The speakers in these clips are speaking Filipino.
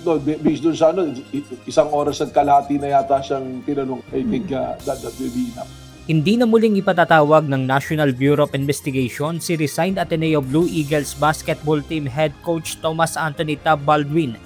no, based doon sa ano, isang oras at kalahati na yata siyang tinanong. I think that will be enough. Hindi na muling ipatatawag ng National Bureau of Investigation si resigned Ateneo Blue Eagles basketball team head coach Thomas Anthony Tab Baldwin.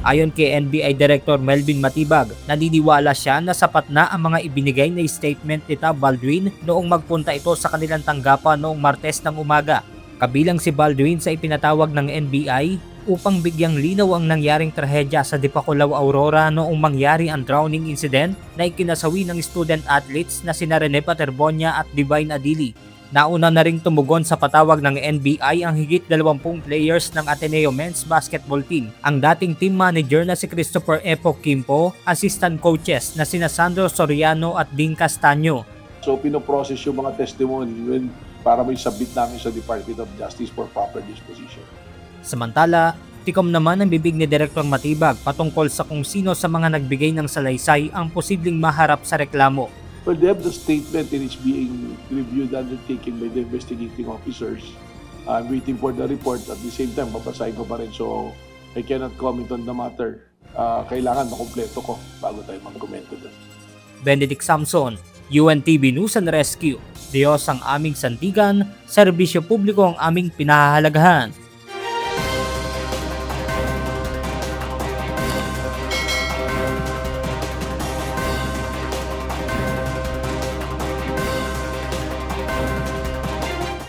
Ayon kay NBI Director Melvin Matibag, naniniwala siya na sapat na ang mga ibinigay na statement ni Tab Baldwin noong magpunta ito sa kanilang tanggapan noong Martes ng umaga. Kabilang si Baldwin sa ipinatawag ng NBI upang bigyang linaw ang nangyaring trahedya sa Dipakulaw, Aurora noong mangyari ang drowning incident na ikinasawi ng student athletes na sina Rene Paterbonia at Divine Adili. Nauna na ring tumugon sa patawag ng NBI ang higit 20 players ng Ateneo men's basketball team, ang dating team manager na si Christopher Epo Quimpo, assistant coaches na sina Sandro Soriano at Dean Castaño. So pinoprocess yung mga testimony para may submit namin sa Department of Justice for proper disposition. Samantala, tikom naman ang bibig ni Direktor Matibag patungkol sa kung sino sa mga nagbigay ng salaysay ang posibleng maharap sa reklamo. Well, they have the statement and it's being reviewed undertaken by the investigating officers. I'm waiting for the report. At the same time, babasahin ko pa rin. So, I cannot comment on the matter. Kailangan makumpleto ko bago tayo mag-komento doon. Benedict Samson, UNTV News and Rescue. Diyos ang aming sandigan, serbisyo publiko ang aming pinahahalagahan.